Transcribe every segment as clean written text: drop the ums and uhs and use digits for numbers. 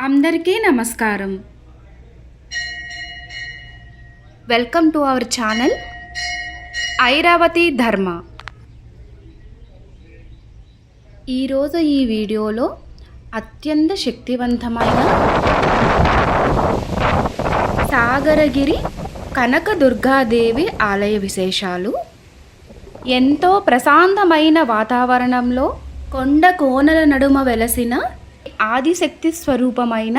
అందరికీ నమస్కారం. Welcome to our channel Airavati ధర్మ. ఈరోజు ఈ వీడియోలో అత్యంత శక్తివంతమైన సాగరగిరి కనకదుర్గాదేవి ఆలయ విశేషాలు. ఎంతో ప్రశాంతమైన వాతావరణంలో కొండ కోనల నడుమ వెలసిన ఆదిశక్తి స్వరూపమైన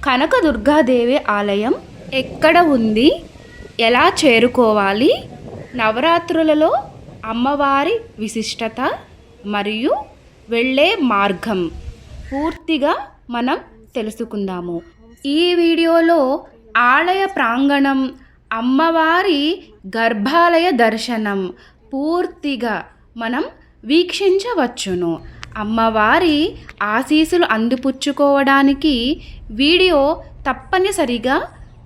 కనకదుర్గాదేవి ఆలయం ఎక్కడ ఉంది, ఎలా చేరుకోవాలి, నవరాత్రులలో అమ్మవారి విశిష్టత మరియు వెళ్ళే మార్గం పూర్తిగా మనం తెలుసుకుందాము. ఈ వీడియోలో ఆలయ ప్రాంగణం, అమ్మవారి గర్భాలయ దర్శనం పూర్తిగా మనం వీక్షించవచ్చును. అమ్మవారి ఆశీస్సులు అందిపుచ్చుకోవడానికి వీడియో తప్పనిసరిగా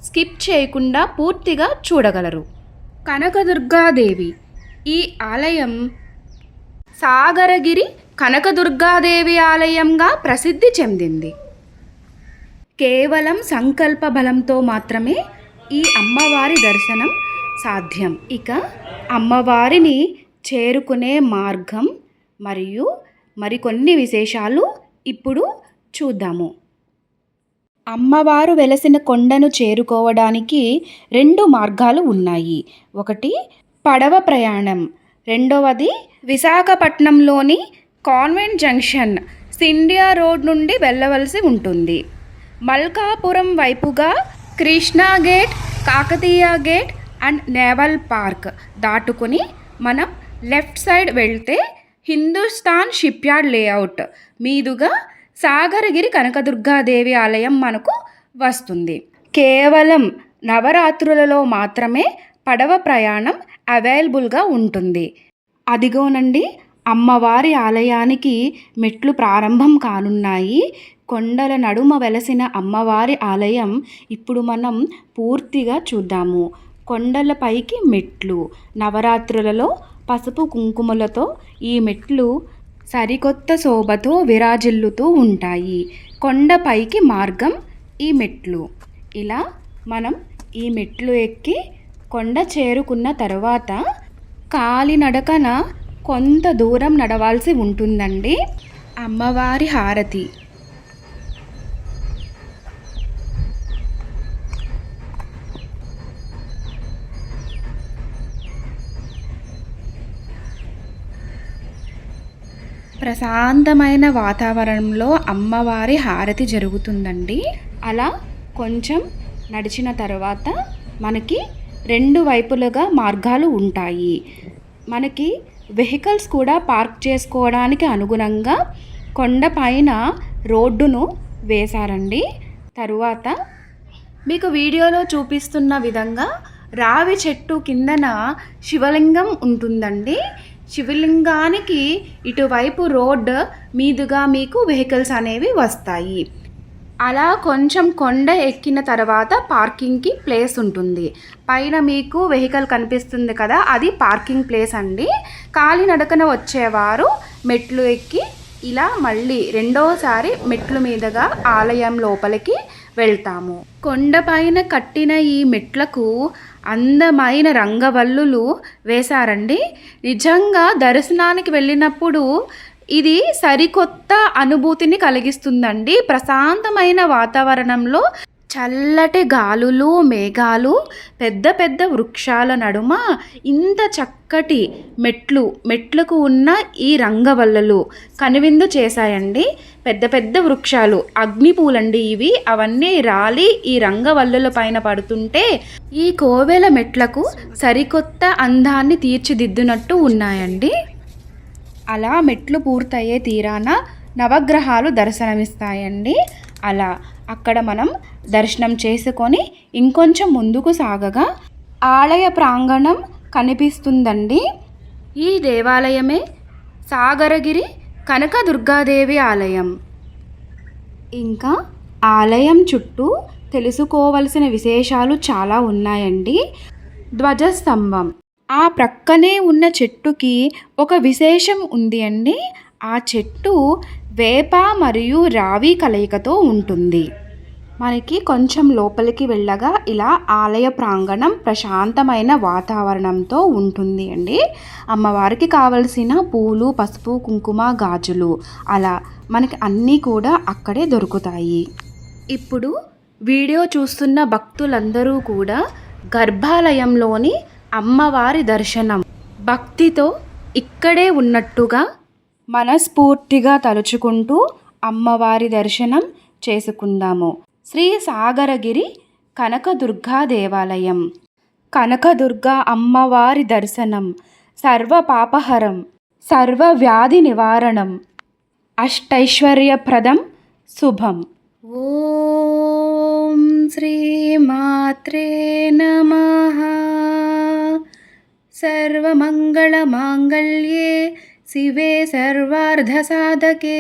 స్కిప్ చేయకుండా పూర్తిగా చూడగలరు. కనకదుర్గాదేవి ఈ ఆలయం సాగరగిరి కనకదుర్గాదేవి ఆలయంగా ప్రసిద్ధి చెందింది. కేవలం సంకల్ప బలంతో మాత్రమే ఈ అమ్మవారి దర్శనం సాధ్యం. ఇక అమ్మవారిని చేరుకునే మార్గం మరియు మరికొన్ని విశేషాలు ఇప్పుడు చూద్దాము. అమ్మవారు వెలసిన కొండను చేరుకోవడానికి 2 మార్గాలు ఉన్నాయి. ఒకటి పడవ ప్రయాణం, రెండవది విశాఖపట్నంలోని కాన్వెంట్ జంక్షన్ సిండియా రోడ్ నుండి వెళ్ళవలసి ఉంటుంది. మల్కాపురం వైపుగా Krishna gate, Kakatiya gate and naval park దాటుకుని మనం లెఫ్ట్ సైడ్ వెళ్తే హిందుస్థాన్ షిప్యార్డ్ లేఅవుట్ మీదుగా సాగరగిరి కనకదుర్గాదేవి ఆలయం మనకు వస్తుంది. కేవలం నవరాత్రులలో మాత్రమే పడవ ప్రయాణం అవైలబుల్గా ఉంటుంది. అదిగోనండి, అమ్మవారి ఆలయానికి మెట్లు ప్రారంభం కానున్నాయి. కొండల నడుమ వెలసిన అమ్మవారి ఆలయం ఇప్పుడు మనం పూర్తిగా చూద్దాము. కొండల పైకి మెట్లు, నవరాత్రులలో పసుపు కుంకుమలతో ఈ మెట్లు సరికొత్త శోభతో విరాజిల్లుతూ ఉంటాయి. కొండపైకి మార్గం ఈ మెట్లు. ఇలా మనం ఈ మెట్లు ఎక్కి కొండ చేరుకున్న తర్వాత కాలినడకన కొంత దూరం నడవాల్సి ఉంటుందండి. అమ్మవారి హారతి. ప్రశాంతమైన వాతావరణంలో అమ్మవారి హారతి జరుగుతుందండి. అలా కొంచెం నడిచిన తర్వాత మనకి 2 వైపులుగా మార్గాలు ఉంటాయి. మనకి వెహికల్స్ కూడా పార్క్ చేసుకోవడానికి అనుగుణంగా కొండపైన రోడ్డును వేశారండి. తరువాత మీకు వీడియోలో చూపిస్తున్న విధంగా రావి చెట్టు కిందన శివలింగం ఉంటుందండి. శివలింగానికి ఇటువైపు రోడ్ మీదుగా మీకు వెహికల్స్ అనేవి వస్తాయి. అలా కొంచెం కొండ ఎక్కిన తర్వాత పార్కింగ్కి ప్లేస్ ఉంటుంది. పైన మీకు వెహికల్ కనిపిస్తుంది కదా, అది పార్కింగ్ ప్లేస్ అండి. కాలినడకన వచ్చేవారు మెట్లు ఎక్కి ఇలా మళ్ళీ రెండోసారి మెట్లు మీదుగా ఆలయం లోపలికి వెళ్తాము. కొండపైన కట్టిన ఈ మెట్లకు అందమైన రంగవల్లులు వేశారండి. నిజంగా దర్శనానికి వెళ్ళినప్పుడు ఇది సరికొత్త అనుభూతిని కలిగిస్తుందండి. ప్రశాంతమైన వాతావరణంలో చల్లటి గాలులు, మేఘాలు, పెద్ద పెద్ద వృక్షాల నడుమ ఇంత చక్కటి మెట్లకు ఉన్న ఈ రంగవల్లులు కనువిందు చేశాయండి. పెద్ద పెద్ద వృక్షాలు, అగ్నిపూలండి ఇవి. అవన్నీ రాలి ఈ రంగవల్లుల పైన పడుతుంటే ఈ కోవెల మెట్లకు సరికొత్త అందాన్ని తీర్చిదిద్దునట్టు ఉన్నాయండి. అలా మెట్లు పూర్తయ్యే తీరాన నవగ్రహాలు దర్శనమిస్తాయండి. అలా అక్కడ మనం దర్శనం చేసుకొని ఇంకొంచెం ముందుకు సాగగా ఆలయ ప్రాంగణం కనిపిస్తుందండి. ఈ దేవాలయమే సాగరగిరి కనకదుర్గాదేవి ఆలయం. ఇంకా ఆలయం చుట్టూ తెలుసుకోవలసిన విశేషాలు చాలా ఉన్నాయండి. ధ్వజస్తంభం, ఆ ప్రక్కనే ఉన్న చెట్టుకి ఒక విశేషం ఉంది అండి. ఆ చెట్టు వేప మరియు రావి కలయికతో ఉంటుంది. మనకి కొంచెం లోపలికి వెళ్ళగా ఇలా ఆలయ ప్రాంగణం ప్రశాంతమైన వాతావరణంతో ఉంటుంది అండి. అమ్మవారికి కావలసిన పూలు, పసుపు, కుంకుమ, గాజులు అలా మనకి అన్నీ కూడా అక్కడే దొరుకుతాయి. ఇప్పుడు వీడియో చూస్తున్న భక్తులందరూ కూడా గర్భాలయంలోని అమ్మవారి దర్శనం భక్తితో ఇక్కడే ఉన్నట్టుగా మనస్ఫూర్తిగా తలుచుకుంటూ అమ్మవారి దర్శనం చేసుకుందాము. శ్రీ సాగరగిరి కనకదుర్గా దేవాలయం. కనకదుర్గా అమ్మవారి దర్శనం సర్వ పాపహరం, సర్వ వ్యాధి నివారణం, అష్టైశ్వర్యప్రదం, శుభం. ఓం శ్రీ మాత్రే నమః. సర్వమంగళమాంగళ్యే శివే సర్వార్ధసాధకే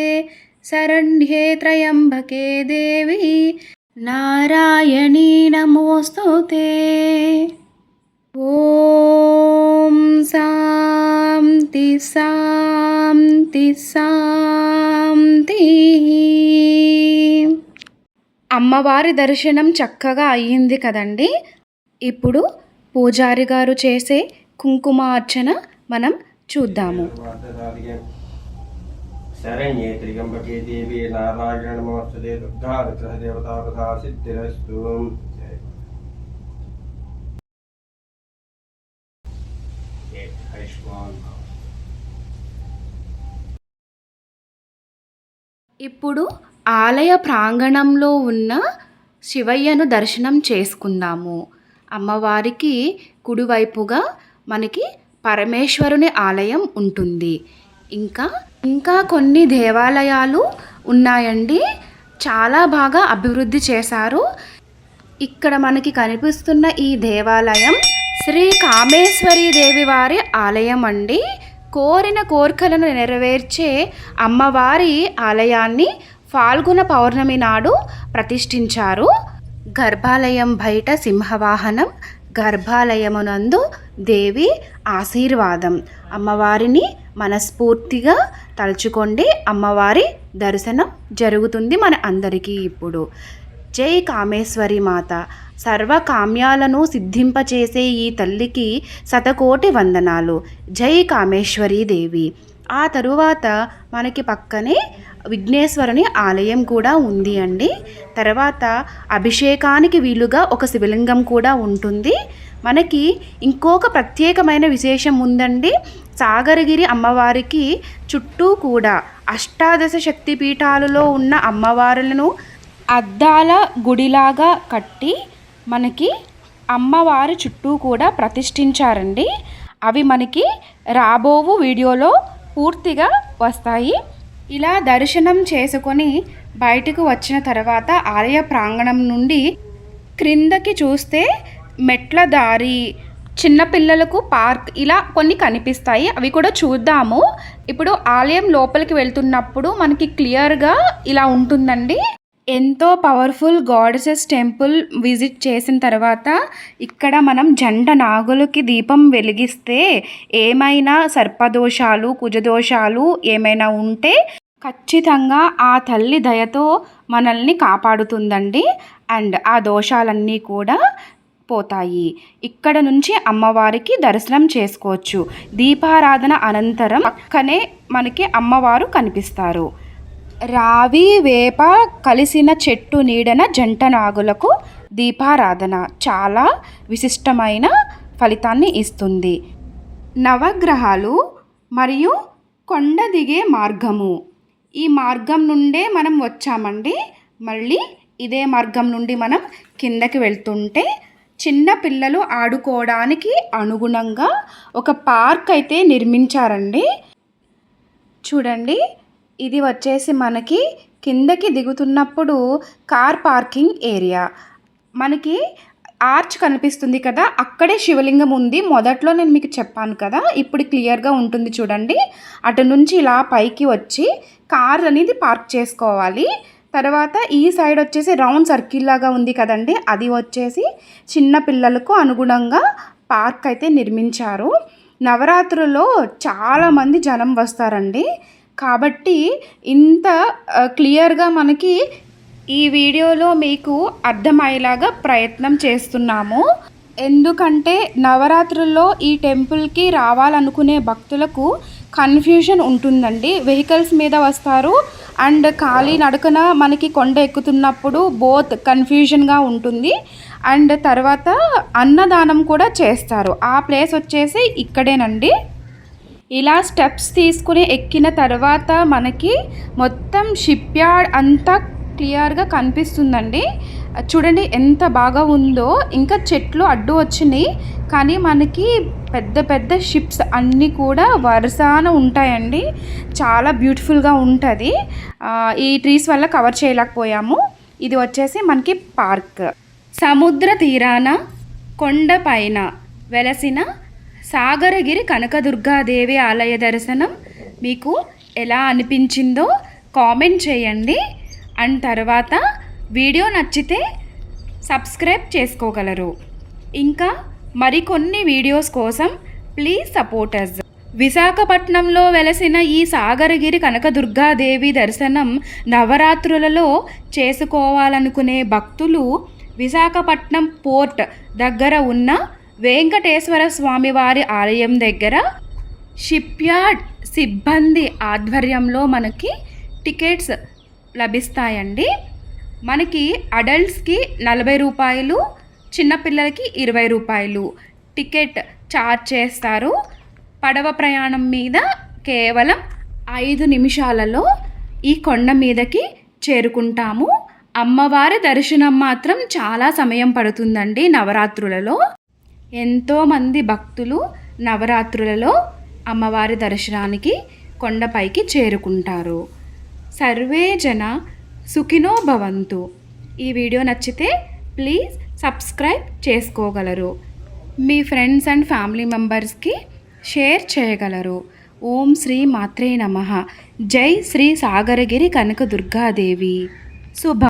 శరణ్యే త్రయంబకే దేవి నారాయణీ నమోస్తుతే. ఓం శాంతి శాంతి శాంతి. అమ్మవారి దర్శనం చక్కగా అయ్యింది కదండి. ఇప్పుడు పూజారి గారు చేసే కుంకుమార్చన మనం చూద్దాము. శరణ్యే త్ర్యంబకే దేవి నారాయణ నమోస్తుతే. దుర్గా విగ్రహ దేవతా ప్రదా సిద్ధిరస్తు. ఇప్పుడు ఆలయ ప్రాంగణంలో ఉన్న శివయ్యను దర్శనం చేసుకుందాము. అమ్మవారికి కుడివైపుగా మనకి పరమేశ్వరుని ఆలయం ఉంటుంది. ఇంకా కొన్ని దేవాలయాలు ఉన్నాయండి. చాలా బాగా అభివృద్ధి చేశారు. ఇక్కడ మనకి కనిపిస్తున్న ఈ దేవాలయం శ్రీ కామేశ్వరీ దేవి వారి ఆలయం అండి. కోరిన కోరికలను నెరవేర్చే అమ్మవారి ఆలయాన్ని ఫాల్గుణ పౌర్ణమి నాడు ప్రతిష్ఠించారు. గర్భాలయం బయట సింహవాహనం, గర్భాలయమునందు దేవి ఆశీర్వాదం. అమ్మవారిని మనస్ఫూర్తిగా తలుచుకోండి. అమ్మవారి దర్శనం జరుగుతుంది మన అందరికీ. ఇప్పుడు జై కామేశ్వరి మాత. సర్వ కామ్యాలను సిద్ధింపచేసే ఈ తల్లికి శతకోటి వందనాలు. జై కామేశ్వరీ దేవి. ఆ తరువాత మనకి పక్కనే విఘ్నేశ్వరుని ఆలయం కూడా ఉంది అండి. తర్వాత అభిషేకానికి వీలుగా ఒక శివలింగం కూడా ఉంటుంది. మనకి ఇంకొక ప్రత్యేకమైన విశేషం ఉందండి. సాగరగిరి అమ్మవారికి చుట్టూ కూడా అష్టాదశ శక్తిపీఠాలలో ఉన్న అమ్మవారులను అద్దాల గుడిలాగా కట్టి మనకి అమ్మవారి చుట్టూ కూడా ప్రతిష్ఠించారండి. అవి మనకి రాబోవు వీడియోలో పూర్తిగా వస్తాయి. ఇలా దర్శనం చేసుకొని బయటకు వచ్చిన తర్వాత ఆలయ ప్రాంగణం నుండి క్రిందకి చూస్తే మెట్ల దారి, చిన్నపిల్లలకు పార్క్ ఇలా కొన్ని కనిపిస్తాయి. అవి కూడా చూద్దాము. ఇప్పుడు ఆలయం లోపలికి వెళ్తున్నప్పుడు మనకి క్లియర్గా ఇలా ఉంటుందండి. ఎంతో పవర్ఫుల్ గాడెసెస్ టెంపుల్ విజిట్ చేసిన తర్వాత ఇక్కడ మనం జంట నాగులకి దీపం వెలిగిస్తే ఏమైనా సర్పదోషాలు, కుజదోషాలు ఏమైనా ఉంటే ఖచ్చితంగా ఆ తల్లి దయతో మనల్ని కాపాడుతుందండి. అండ్ ఆ దోషాలన్నీ కూడా పోతాయి. ఇక్కడ నుంచి అమ్మవారికి దర్శనం చేసుకోవచ్చు. దీపారాధన అనంతరం పక్కనే మనకి అమ్మవారు కనిపిస్తారు. రావి వేప కలిసిన చెట్టు నీడన జంట నాగులకు దీపారాధన చాలా విశిష్టమైన ఫలితాన్ని ఇస్తుంది. నవగ్రహాలు మరియు కొండ దిగే మార్గము. ఈ మార్గం నుండే మనం వచ్చామండి. మళ్ళీ ఇదే మార్గం నుండి మనం కిందకి వెళ్తుంటే చిన్న పిల్లలు ఆడుకోవడానికి అనుగుణంగా ఒక పార్క్ అయితే నిర్మించారండి. చూడండి, ఇది వచ్చేసి మనకి కిందకి దిగుతున్నప్పుడు కార్ పార్కింగ్ ఏరియా. మనకి ఆర్చ్ కనిపిస్తుంది కదా, అక్కడే శివలింగం ఉంది. మొదట్లో నేను మీకు చెప్పాను కదా, ఇప్పుడు క్లియర్గా ఉంటుంది చూడండి. అటు నుంచి ఇలా పైకి వచ్చి కార్ అనేది పార్క్ చేసుకోవాలి. తర్వాత ఈ సైడ్ వచ్చేసి రౌండ్ సర్కిల్ లాగా ఉంది కదండి, అది వచ్చేసి చిన్న పిల్లలకు అనుగుణంగా పార్క్ అయితే నిర్మించారు. నవరాత్రుల్లో చాలామంది జనం వస్తారండి. కాబట్టి ఇంత క్లియర్గా మనకి ఈ వీడియోలో మీకు అర్థమయ్యేలాగా ప్రయత్నం చేస్తున్నాము. ఎందుకంటే నవరాత్రుల్లో ఈ టెంపుల్కి రావాలనుకునే భక్తులకు కన్ఫ్యూజన్ ఉంటుందండి. వెహికల్స్ మీద వస్తారు అండ్ ఖాళీ నడకన మనకి కొండ ఎక్కుతున్నప్పుడు బోత్ కన్ఫ్యూజన్గా ఉంటుంది. అండ్ తర్వాత అన్నదానం కూడా చేస్తారు. ఆ ప్లేస్ వచ్చేసి ఇక్కడేనండి. ఇలా స్టెప్స్ తీసుకుని ఎక్కిన తర్వాత మనకి మొత్తం షిప్ యార్డ్ అంతా క్లియర్గా కనిపిస్తుందండి. చూడండి ఎంత బాగా ఉందో. ఇంకా చెట్లు అడ్డు వచ్చినాయి కానీ మనకి పెద్ద పెద్ద షిప్స్ అన్నీ కూడా వరుసన ఉంటాయండి. చాలా బ్యూటిఫుల్గా ఉంటుంది. ఈ ట్రీస్ వల్ల కవర్ చేయలేకపోయాము. ఇది వచ్చేసి మనకి పార్క్. సముద్ర తీరాన కొండపైన వెలసిన సాగరగిరి కనకదుర్గాదేవి ఆలయ దర్శనం మీకు ఎలా అనిపించిందో కామెంట్ చేయండి. అండ్ తర్వాత వీడియో నచ్చితే సబ్స్క్రైబ్ చేసుకోగలరు. ఇంకా మరికొన్ని వీడియోస్ కోసం ప్లీజ్ సపోర్ట్ us. విశాఖపట్నంలో వెలసిన ఈ సాగరగిరి కనకదుర్గాదేవి దర్శనం నవరాత్రులలో చేసుకోవాలనుకునే భక్తులు విశాఖపట్నం పోర్ట్ దగ్గర ఉన్న వెంకటేశ్వర స్వామివారి ఆలయం దగ్గర షిప్ యార్డ్ సిబ్బంది ఆధ్వర్యంలో మనకి టికెట్స్ లభిస్తాయండి. మనకి అడల్ట్స్కి 40 రూపాయలు, చిన్నపిల్లలకి 20 రూపాయలు టికెట్ ఛార్జ్ చేస్తారు. పడవ ప్రయాణం మీద కేవలం 5 నిమిషాలలో ఈ కొండ మీదకి చేరుకుంటాము. అమ్మవారి దర్శనం మాత్రం చాలా సమయం పడుతుందండి. నవరాత్రులలో ఎంతోమంది భక్తులు నవరాత్రులలో అమ్మవారి దర్శనానికి కొండపైకి చేరుకుంటారు. సర్వే జన సుఖినో భవంతు. ఈ వీడియో నచ్చితే ప్లీజ్ సబ్స్క్రైబ్ చేసుకోగలరు. మీ ఫ్రెండ్స్ అండ్ ఫ్యామిలీ మెంబర్స్కి షేర్ చేయగలరు. ఓం శ్రీ మాత్రే నమః. జై శ్రీ సాగరగిరి కనకదుర్గాదేవి. శుభం.